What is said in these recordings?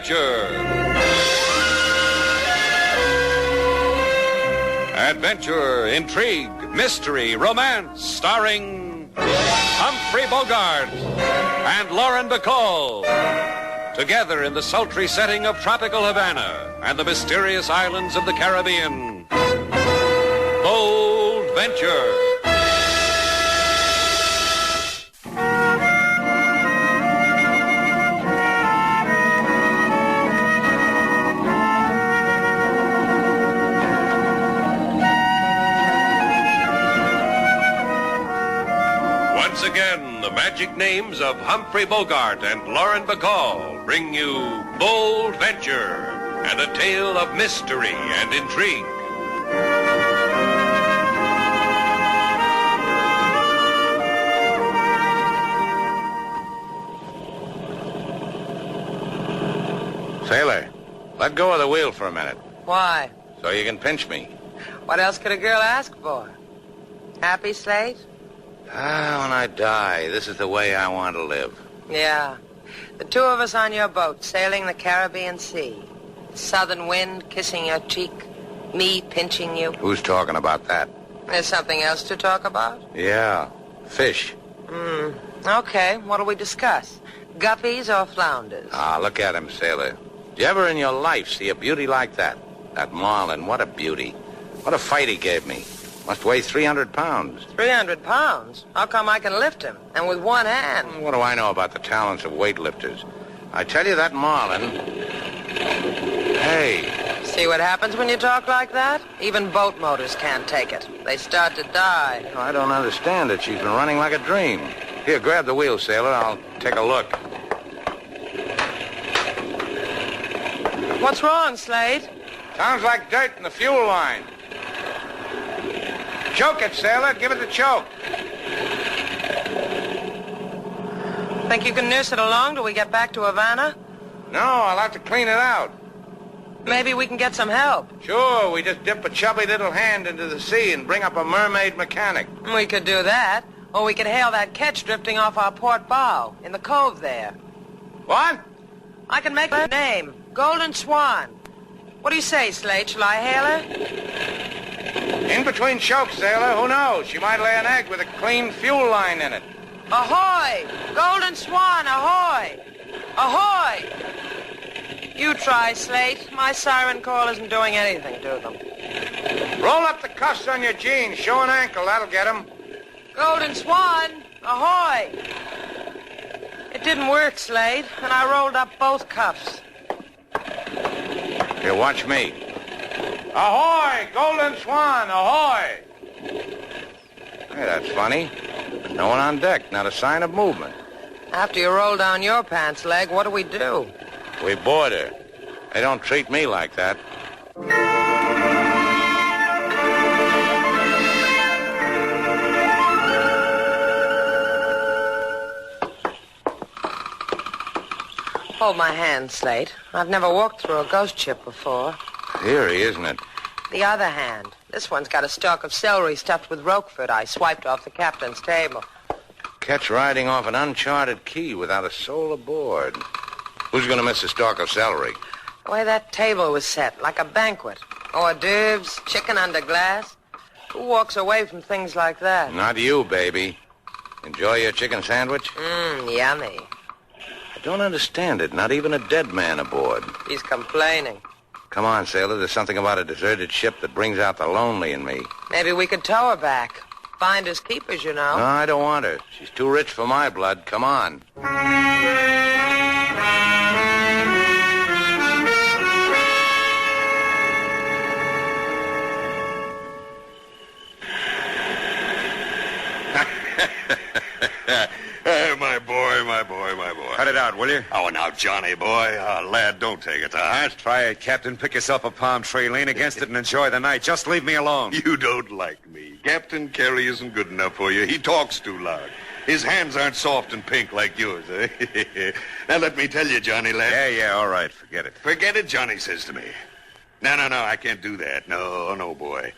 Adventure. Adventure, intrigue, mystery, romance, starring Humphrey Bogart and Lauren Bacall. Together in the sultry setting of tropical Havana and the mysterious islands of the Caribbean. Bold Venture. Once again, the magic names of Humphrey Bogart and Lauren Bacall bring you Bold Venture and a tale of mystery and intrigue. Sailor, let go of the wheel for a minute. Why? So you can pinch me. What else could a girl ask for? Happy, Slate? When I die, this is the way I want to live. Yeah. The two of us on your boat, sailing the Caribbean Sea. Southern wind kissing your cheek. Me pinching you. Who's talking about that? There's something else to talk about? Yeah, fish. Okay, what'll we discuss? Guppies or flounders? Look at him, Sailor. Did you ever in your life see a beauty like that? That marlin, what a beauty. What a fight he gave me. Must weigh 300 pounds. 300 pounds? How come I can lift him? And with one hand? What do I know about the talents of weightlifters? I tell you, that marlin... Hey. See what happens when you talk like that? Even boat motors can't take it. They start to die. I don't understand it. She's been running like a dream. Here, grab the wheel, Sailor. I'll take a look. What's wrong, Slade? Sounds like dirt in the fuel line. Choke it, Sailor. Give it the choke. Think you can nurse it along till we get back to Havana? No, I'll have to clean it out. Maybe we can get some help. Sure, we just dip a chubby little hand into the sea and bring up a mermaid mechanic. We could do that. Or we could hail that ketch drifting off our port bow in the cove there. What? I can make her name. Golden Swan. What do you say, Slate? Shall I hail her? In between chokes, Sailor. Who knows? She might lay an egg with a clean fuel line in it. Ahoy! Golden Swan, ahoy! Ahoy! You try, Slate. My siren call isn't doing anything to them. Roll up the cuffs on your jeans. Show an ankle. That'll get 'em. Golden Swan, ahoy! It didn't work, Slade, and I rolled up both cuffs. Here, watch me. Ahoy! Golden Swan, ahoy! Hey, that's funny. There's no one on deck, not a sign of movement. After you roll down your pants leg, what do we do? We board her. They don't treat me like that. Hold my hand, Slate. I've never walked through a ghost ship before. Eerie, isn't it? The other hand. This one's got a stalk of celery stuffed with Roquefort I swiped off the captain's table. Catch riding off an uncharted key without a soul aboard. Who's going to miss a stalk of celery? The way that table was set, like a banquet. Hors d'oeuvres, chicken under glass. Who walks away from things like that? Not you, baby. Enjoy your chicken sandwich? Yummy. I don't understand it. Not even a dead man aboard. He's complaining. Come on, sailor. There's something about a deserted ship that brings out the lonely in me. Maybe we could tow her back. Finders keepers, you know. No, I don't want her. She's too rich for my blood. Come on. My boy. Cut it out, will you? Oh, now, Johnny, boy. Lad, don't take it to heart. Try it, Captain. Pick yourself a palm tree, lean against it, and enjoy the night. Just leave me alone. You don't like me. Captain Carey isn't good enough for you. He talks too loud. His hands aren't soft and pink like yours, eh? Now, let me tell you, Johnny, lad. Yeah, all right. Forget it. Forget it, Johnny says to me. No, I can't do that. No, boy.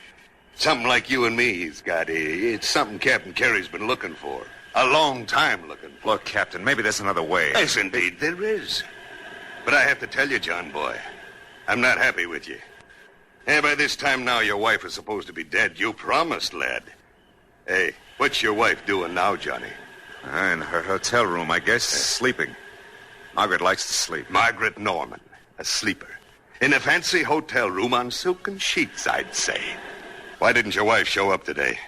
Something like you and me he's got. It's something Captain Carey's been looking for. A long time looking for. Look, Captain, maybe there's another way. Yes, indeed, there is. But I have to tell you, John boy, I'm not happy with you. Hey, by this time now, your wife is supposed to be dead. You promised, lad. Hey, what's your wife doing now, Johnny? In her hotel room, I guess, sleeping. Margaret likes to sleep. Margaret Norman, a sleeper. In a fancy hotel room on silken sheets, I'd say. Why didn't your wife show up today?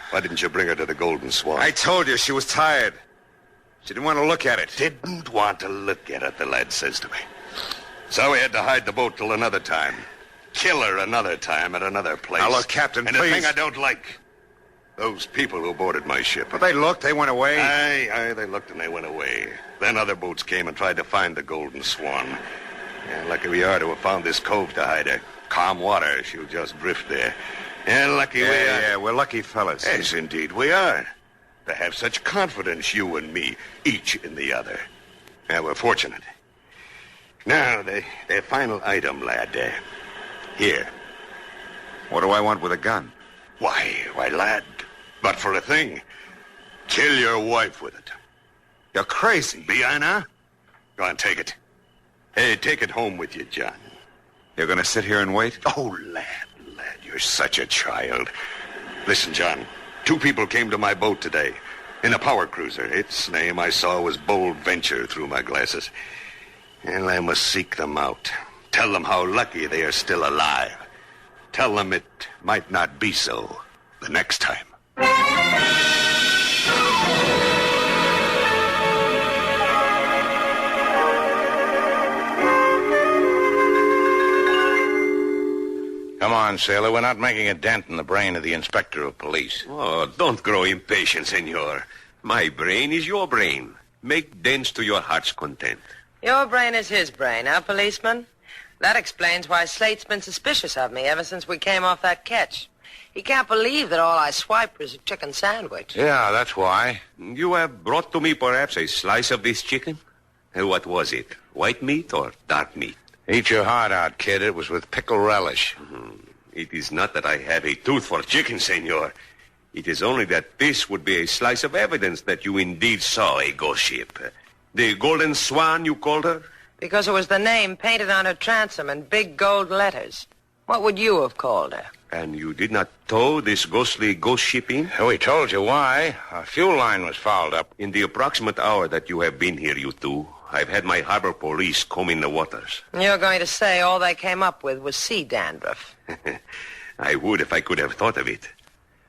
Why didn't you bring her to the Golden Swan? I told you she was tired. She didn't want to look at it. Didn't want to look at it, the lad says to me. So we had to hide the boat till another time. Kill her another time at another place. Now, look, Captain, and please. the thing I don't like, those people who boarded my ship. But they looked, they went away. Aye, they looked and they went away. Then other boats came and tried to find the Golden Swan. Yeah, lucky we are to have found this cove to hide her. Calm water, she'll just drift there. Yeah, lucky we are. Yeah, we're lucky fellas. Yes, indeed we are. To have such confidence, you and me, each in the other. Yeah, we're fortunate. Now, the final item, lad. Here. What do I want with a gun? Why, lad, but for a thing. Kill your wife with it. You're crazy. Be I now? Go on, take it. Hey, take it home with you, John. You're going to sit here and wait? Oh, lad, you're such a child. Listen, John, 2 people came to my boat today in a power cruiser. Its name I saw was Bold Venture through my glasses. And I must seek them out. Tell them how lucky they are still alive. Tell them it might not be so the next time. Come on, sailor. We're not making a dent in the brain of the inspector of police. Oh, don't grow impatient, senor. My brain is your brain. Make dents to your heart's content. Your brain is his brain, huh, policeman? That explains why Slate's been suspicious of me ever since we came off that catch. He can't believe that all I swiped was a chicken sandwich. Yeah, that's why. You have brought to me perhaps a slice of this chicken? What was it? White meat or dark meat? Eat your heart out, kid. It was with pickle relish. It is not that I have a tooth for chicken, senor. It is only that this would be a slice of evidence that you indeed saw a ghost ship. The Golden Swan, you called her? Because it was the name painted on her transom in big gold letters. What would you have called her? And you did not tow this ghostly ghost ship in? We told you why. Our fuel line was fouled up. In the approximate hour that you have been here, you two, I've had my harbor police combing the waters. You're going to say all they came up with was sea dandruff. I would if I could have thought of it.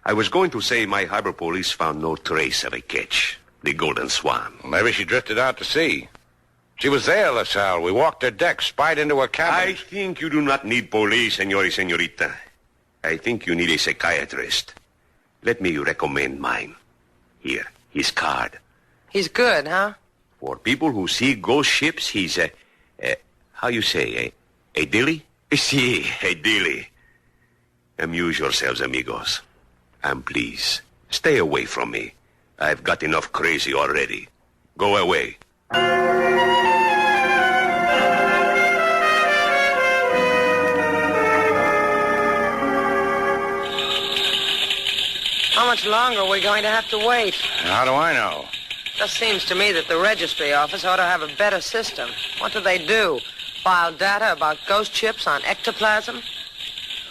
I was going to say my harbor police found no trace of a catch, the Golden Swan. Maybe she drifted out to sea. She was there, LaSalle. We walked her deck, spied into her cabin. I think you do not need police, senor y senorita. I think you need a psychiatrist. Let me recommend mine. Here, his card. He's good, huh? For people who see ghost ships, he's how you say, a dilly? Si, a dilly. Amuse yourselves, amigos. And please, stay away from me. I've got enough crazy already. Go away. How much longer are we going to have to wait? How do I know? Just seems to me that the registry office ought to have a better system. What do they do? File data about ghost ships on ectoplasm?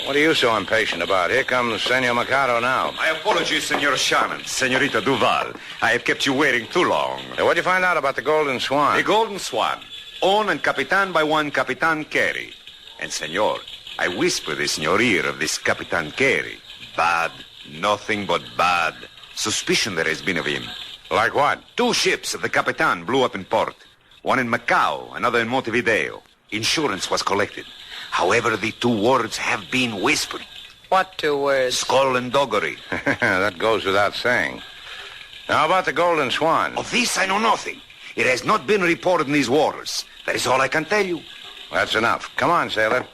What are you so impatient about? Here comes Senor Mikado now. My apologies, Senor Shannon, Senorita Duval. I have kept you waiting too long. Hey, what'd you find out about the Golden Swan? The Golden Swan, owned and capitan by one Capitan Carey. And, senor, I whisper this in your ear of this Capitan Carey. Bad, nothing but bad. Suspicion there has been of him. Like what? 2 ships of the Capitan blew up in port. One in Macau, another in Montevideo. Insurance was collected. However, the 2 words have been whispered. What 2 words? Skull and doggery. That goes without saying. Now, about the Golden Swan. Of this I know nothing. It has not been reported in these waters. That is all I can tell you. That's enough. Come on, sailor.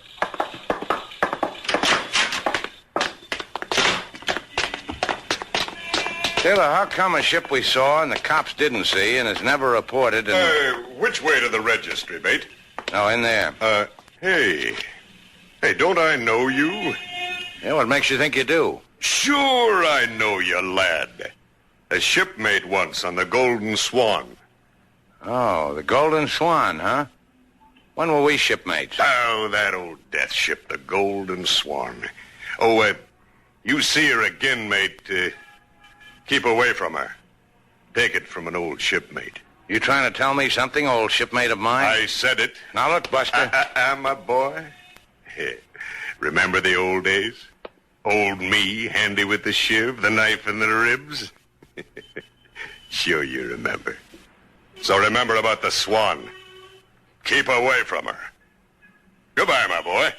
Sailor, how come a ship we saw and the cops didn't see and is never reported and... Which way to the registry, mate? No, in there. Hey, don't I know you? Yeah, what makes you think you do? Sure I know you, lad. A shipmate once on the Golden Swan. Oh, the Golden Swan, huh? When were we shipmates? Oh, that old death ship, the Golden Swan. Oh, you see her again, mate. Keep away from her. Take it from an old shipmate. You trying to tell me something, old shipmate of mine? I said it. Now look, Buster. My boy. Remember the old days? Old me, handy with the shiv, the knife and the ribs? Sure you remember. So remember about the Swan. Keep away from her. Goodbye, my boy.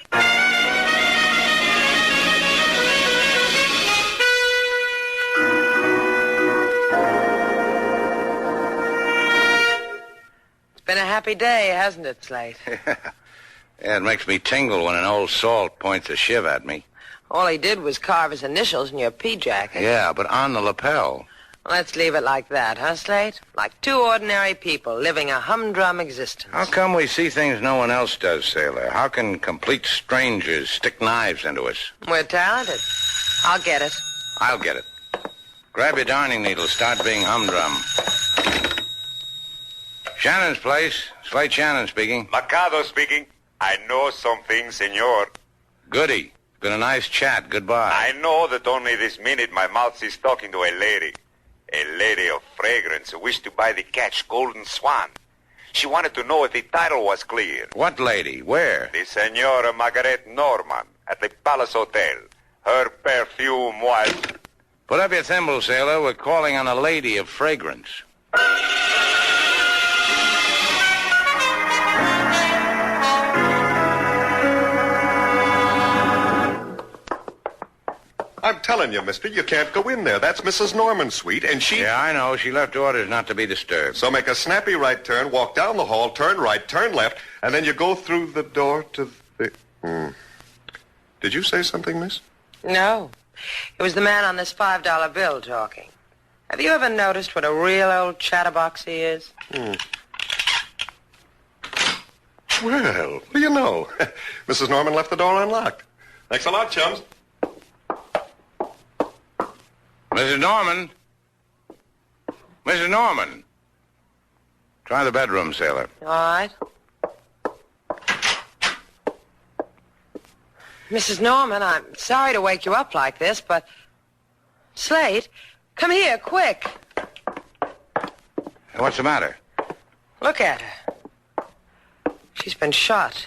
It's been a happy day, hasn't it, Slate? Yeah, it makes me tingle when an old salt points a shiv at me. All he did was carve his initials in your pea jacket. Yeah, but on the lapel. Let's leave it like that, huh, Slate? Like two ordinary people living a humdrum existence. How come we see things no one else does, Sailor? How can complete strangers stick knives into us? We're talented. I'll get it. I'll get it. Grab your darning needle. Start being humdrum. Shannon's place. Slate Shannon speaking. Mercado speaking. I know something, senor. Goody. Been a nice chat. Goodbye. I know that only this minute my mouth is talking to a lady. A lady of fragrance who wished to buy the catch Golden Swan. She wanted to know if the title was clear. What lady? Where? The Senora Margaret Norman at the Palace Hotel. Her perfume was... Put up your thimble, Sailor. We're calling on a lady of fragrance. I'm telling you, mister, you can't go in there. That's Mrs. Norman's suite, and she... Yeah, I know. She left orders not to be disturbed. So make a snappy right turn, walk down the hall, turn right, turn left, and then you go through the door to the... Did you say something, miss? No. It was the man on this $5 bill talking. Have you ever noticed what a real old chatterbox he is? Well, what do you know? Mrs. Norman left the door unlocked. Thanks a lot, chums. Mrs. Norman? Mrs. Norman? Try the bedroom, Sailor. All right. Mrs. Norman, I'm sorry to wake you up like this, but... Slate, come here, quick. What's the matter? Look at her. She's been shot.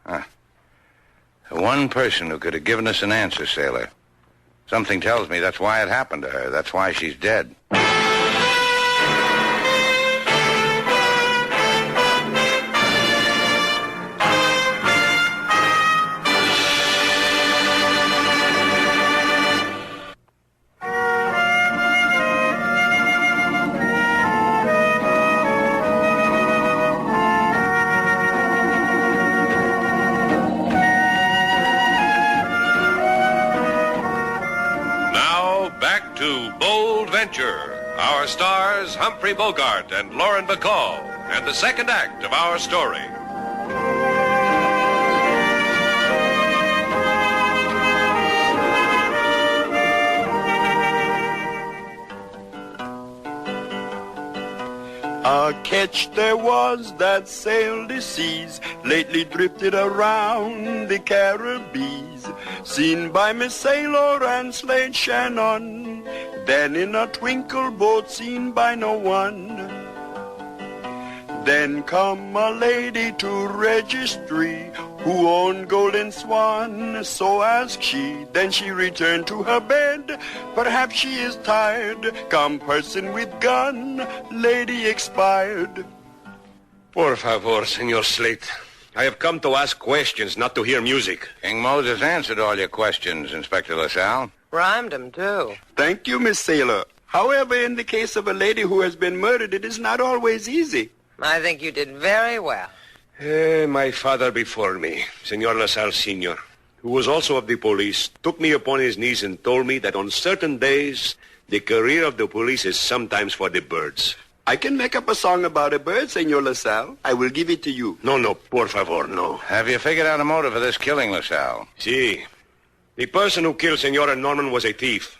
The one person who could have given us an answer, Sailor. Something tells me that's why it happened to her. That's why she's dead. Our stars, Humphrey Bogart and Lauren Bacall, and the second act of our story. A catch there was that sailed the seas, lately drifted around the Caribbees, seen by Miss Sailor and Slade Shannon, then in a twinkle boat seen by no one. Then come a lady to registry, who owned Golden Swan, so asked she. Then she returned to her bed, perhaps she is tired. Come person with gun, lady expired. Por favor, Senor Slate. I have come to ask questions, not to hear music. King Moses answered all your questions, Inspector LaSalle. Rhymed him, too. Thank you, Miss Sailor. However, in the case of a lady who has been murdered, it is not always easy. I think you did very well. My father before me, Senor LaSalle Sr., who was also of the police, took me upon his knees and told me that on certain days, the career of the police is sometimes for the birds. I can make up a song about a bird, Senor LaSalle. I will give it to you. No, por favor, no. Have you figured out a motive for this killing, LaSalle? Si. The person who killed Senora Norman was a thief.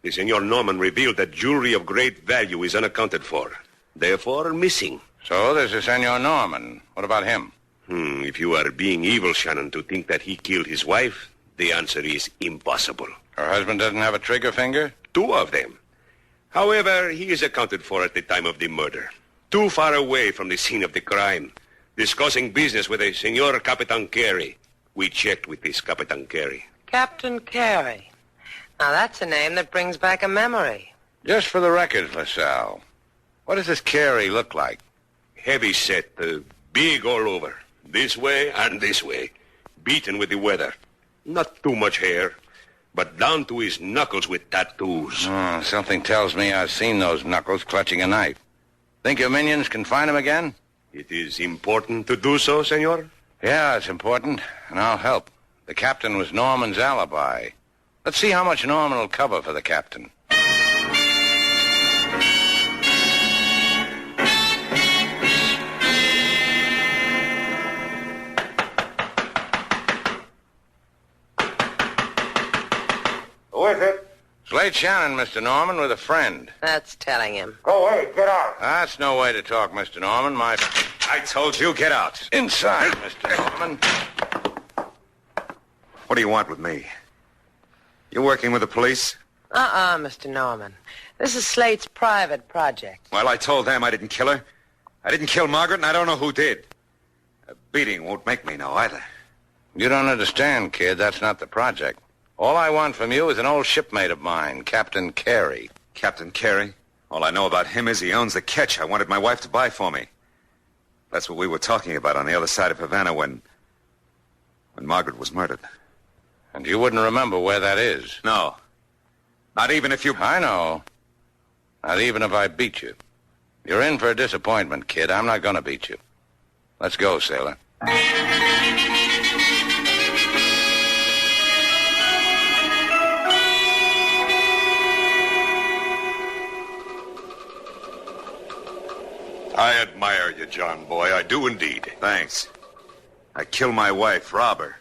The Senor Norman revealed that jewelry of great value is unaccounted for, therefore missing. So there's a Senor Norman. What about him? If you are being evil, Shannon, to think that he killed his wife, the answer is impossible. Her husband doesn't have a trigger finger? 2 of them. However, he is accounted for at the time of the murder. Too far away from the scene of the crime. Discussing business with a Senor Capitan Carey. We checked with this Capitan Carey. Captain Carey. Now, that's a name that brings back a memory. Just for the record, LaSalle, what does this Carey look like? Heavy set, big all over. This way and this way. Beaten with the weather. Not too much hair, but down to his knuckles with tattoos. Oh, something tells me I've seen those knuckles clutching a knife. Think your minions can find him again? It is important to do so, senor? Yeah, it's important, and I'll help. The captain was Norman's alibi. Let's see how much Norman will cover for the captain. Who is it? Slade Shannon, Mr. Norman, with a friend. That's telling him. Go away. Get out. That's no way to talk, Mr. Norman. I told you, get out. Inside, Mr. Norman. What do you want with me? You working with the police? Mr. Norman. This is Slate's private project. Well, I told them I didn't kill her. I didn't kill Margaret, and I don't know who did. A beating won't make me know either. You don't understand, kid. That's not the project. All I want from you is an old shipmate of mine, Captain Carey. Captain Carey? All I know about him is he owns the ketch I wanted my wife to buy for me. That's what we were talking about on the other side of Havana when Margaret was murdered. And you wouldn't remember where that is? No. Not even if you... I know. Not even if I beat you. You're in for a disappointment, kid. I'm not going to beat you. Let's go, sailor. I admire you, John boy. I do indeed. Thanks. I killed my wife, rob her.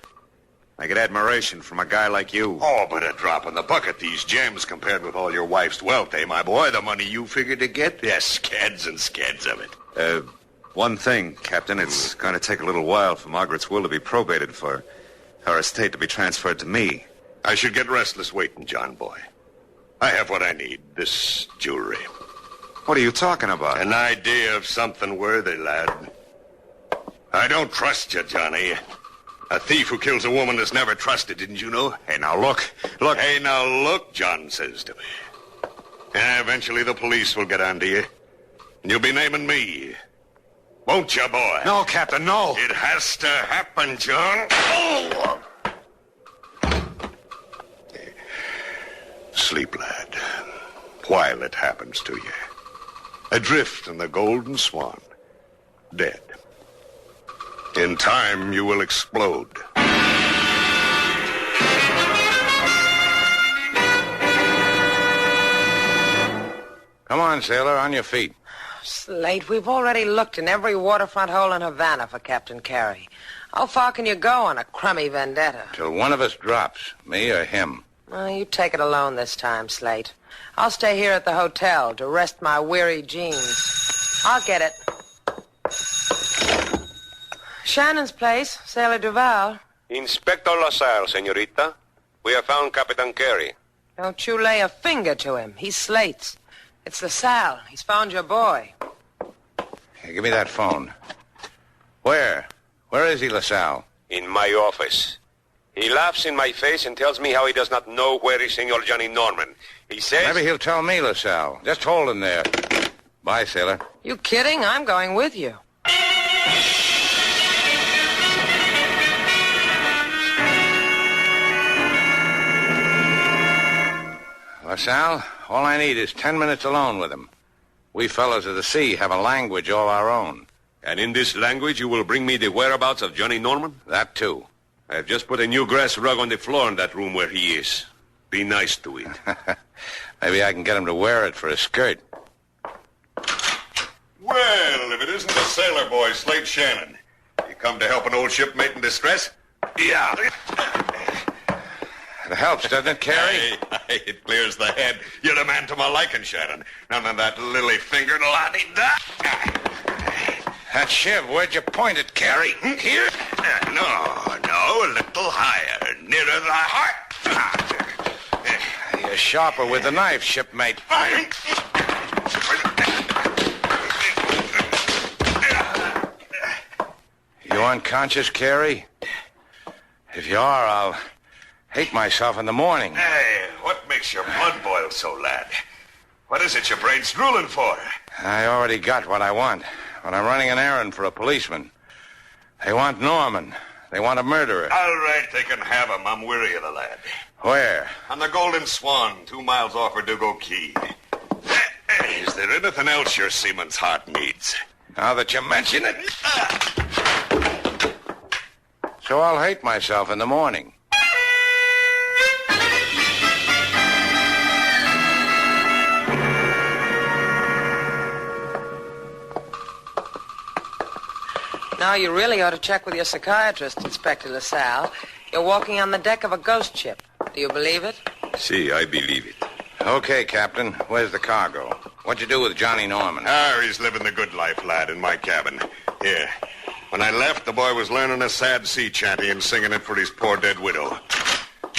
I get admiration from a guy like you. Oh, but a drop in the bucket, these gems, compared with all your wife's wealth, eh, my boy? The money you figured to get? Yes, scads and scads of it. One thing, Captain. It's going to take a little while for Margaret's will to be probated, for her estate to be transferred to me. I should get restless waiting, John boy. I have what I need, this jewelry. What are you talking about? An idea of something worthy, lad. I don't trust you, Johnny. A thief who kills a woman is never trusted, didn't you know? Hey, now look. Hey, now look, John says to me. Yeah, eventually the police will get onto you. And you'll be naming me. Won't you, boy? No, Captain, no. It has to happen, John. Oh! Sleep, lad, while it happens to you. Adrift in the Golden Swan. Dead. In time, you will explode. Come on, sailor, on your feet. Slate, we've already looked in every waterfront hole in Havana for Captain Carey. How far can you go on a crummy vendetta? Till one of us drops, me or him. Well, you take it alone this time, Slate. I'll stay here at the hotel to rest my weary jeans. I'll get it. Shannon's place, Sailor Duval. Inspector LaSalle, senorita. We have found Capitan Carey. Don't you lay a finger to him. He's Slate's. It's LaSalle. He's found your boy. Hey, give me that phone. Where? Where is he, LaSalle? In my office. He laughs in my face and tells me how he does not know where is Senor Johnny Norman. He says... Maybe he'll tell me, LaSalle. Just hold him there. Bye, sailor. You kidding? I'm going with you. LaSalle, all I need is 10 minutes alone with him. We fellows of the sea have a language all our own. And in this language, you will bring me the whereabouts of Johnny Norman? That, too. I have just put a new grass rug on the floor in that room where he is. Be nice to it. Maybe I can get him to wear it for a skirt. Well, if it isn't the sailor boy, Slate Shannon. You come to help an old shipmate in distress? Yeah. It helps, doesn't it, Carey? Hey, it clears the head. You're the man to my liking, Shannon. None of that lily-fingered la-di-da. That shiv, where'd you point it, Carey? Here? No, a little higher, nearer the heart. You're sharper with the knife, shipmate. You unconscious, Carey? If you are, I'll hate myself in the morning. Hey, what makes your blood boil so, lad? What is it your brain's drooling for? I already got what I want, but I'm running an errand for a policeman. They want Norman. They want a murderer. All right, they can have him. I'm weary of the lad. Where? On the Golden Swan, 2 miles off Verdugo Key. Is there anything else your seaman's heart needs? Now that you mention it. So I'll hate myself in the morning. Now, you really ought to check with your psychiatrist, Inspector LaSalle. You're walking on the deck of a ghost ship. Do you believe it? See, I believe it. Okay, Captain. Where's the cargo? What'd you do with Johnny Norman? He's living the good life, lad, in my cabin. Here. When I left, the boy was learning a sad sea chanty and singing it for his poor dead widow.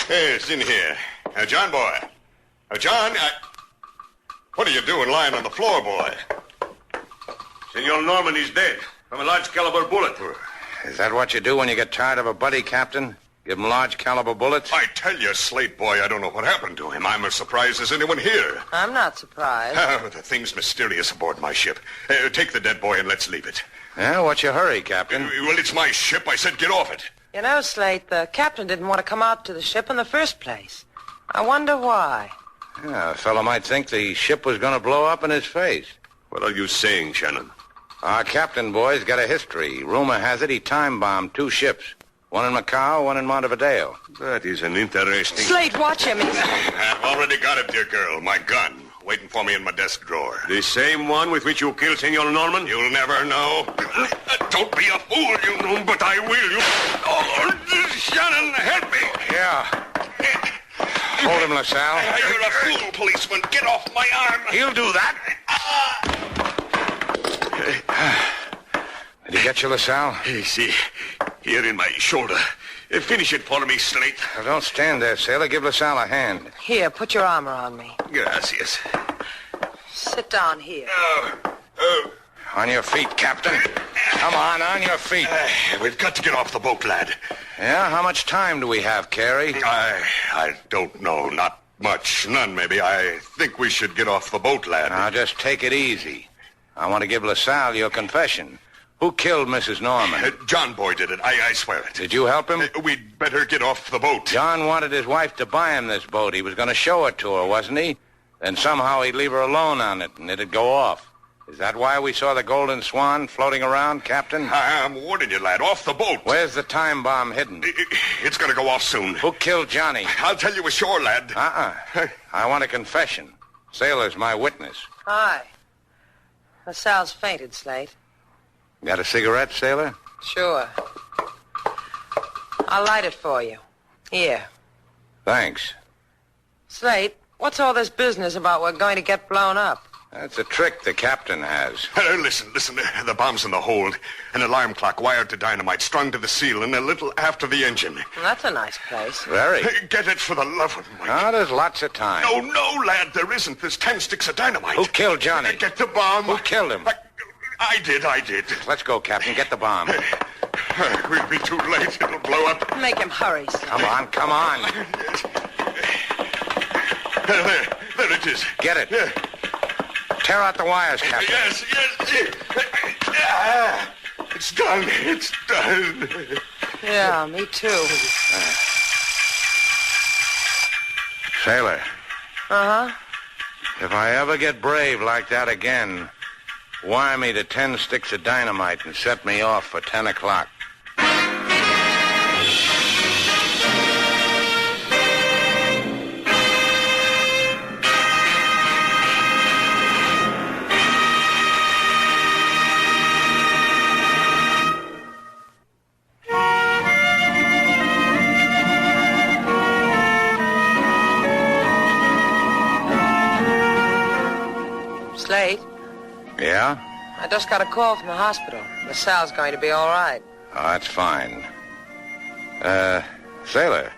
Hey, it's in here. John, boy. John, what are you doing lying on the floor, boy? Senor Norman is dead from a large caliber bullet. Is that what you do when you get tired of a buddy, Captain? Give him large caliber bullets? I tell you, Slate boy, I don't know what happened to him. I'm as surprised as anyone here. I'm not surprised. The thing's mysterious aboard my ship. Take the dead boy and let's leave it. Yeah, what's your hurry, Captain? Well, it's my ship. I said get off it. You know, Slate, the captain didn't want to come out to the ship in the first place. I wonder why. Yeah, a fellow might think the ship was going to blow up in his face. What are you saying, Shannon? Our captain, boy's got a history. Rumor has it he time-bombed 2 ships. One in Macau, one in Montevideo. That is an interesting... Slate, watch him. I've already got it, dear girl. My gun. Waiting for me in my desk drawer. The same one with which you killed Senor Norman? You'll never know. Don't be a fool, you know, but I will. Oh, Shannon, help me. Yeah. Hold him, LaSalle. You're a fool, policeman. Get off my arm. He'll do that. Did he get you, LaSalle? See, here in my shoulder. Finish it for me, Slate. Well, don't stand there, sailor. Give LaSalle a hand. Here, put your armor on me. Gracias. Sit down here. On your feet, Captain. Come on your feet. We've got to get off the boat, lad. Yeah? How much time do we have, Carey? I don't know. Not much. None, maybe. I think we should get off the boat, lad. Now, just take it easy. I want to give LaSalle your confession. Who killed Mrs. Norman? John Boy did it. I swear it. Did you help him? We'd better get off the boat. John wanted his wife to buy him this boat. He was going to show it to her, wasn't he? Then somehow he'd leave her alone on it, and it'd go off. Is that why we saw the Golden Swan floating around, Captain? I'm warning you, lad. Off the boat. Where's the time bomb hidden? It's going to go off soon. Who killed Johnny? I'll tell you ashore, lad. I want a confession. Sailor's my witness. Hi. LaSalle's fainted, Slate. Got a cigarette, sailor? Sure. I'll light it for you. Here. Thanks. Slate, what's all this business about we're going to get blown up? That's a trick the captain has. Listen. The bomb's in the hold. An alarm clock wired to dynamite, strung to the ceiling, a little after the engine. Well, that's a nice place. Very. Get it for the love of Mike. Oh, there's lots of time. No, lad, there isn't. There's 10 sticks of dynamite. Who killed Johnny? Get the bomb. Who killed him? I did. Let's go, Captain. Get the bomb. We'll be too late. It'll blow up. Make him hurry, Slate. Come on. There it is. Get it. Yeah. Tear out the wires, Captain. Yes. It's done. Yeah, me too. Sailor. Uh-huh. If I ever get brave like that again, wire me to 10 sticks of dynamite and set me off for 10 o'clock. Slate, Yeah? I just got a call from the hospital. LaSalle's going to be all right. Oh, that's fine. Sailor,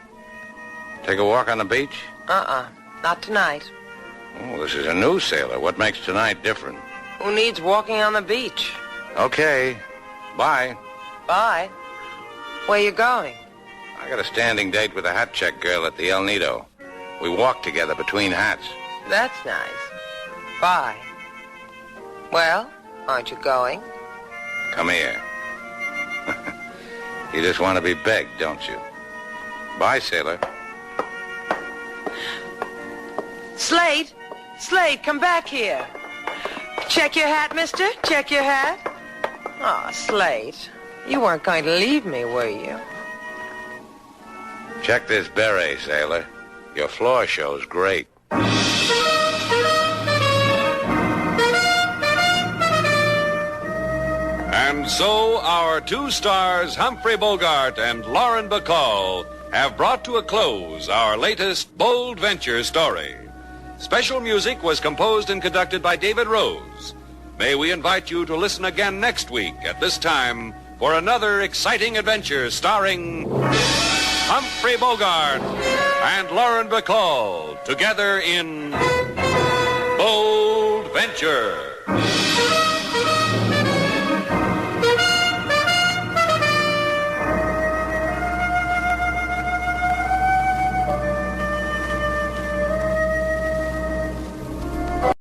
take a walk on the beach? Not tonight. Oh, this is a new sailor. What makes tonight different? Who needs walking on the beach? Okay. Bye. Bye. Where you going? I got a standing date with a hat check girl at the El Nido. We walk together between hats. That's nice. Bye. Well, aren't you going? Come here. You just want to be begged, don't you? Bye, sailor. Slate! Slate, come back here. Check your hat, mister. Check your hat. Oh, Slate. You weren't going to leave me, were you? Check this beret, sailor. Your floor show's great. And so our two stars, Humphrey Bogart and Lauren Bacall, have brought to a close our latest bold venture story. Special music was composed and conducted by David Rose. May we invite you to listen again next week at this time for another exciting adventure starring Humphrey Bogart and Lauren Bacall together in Bold Venture.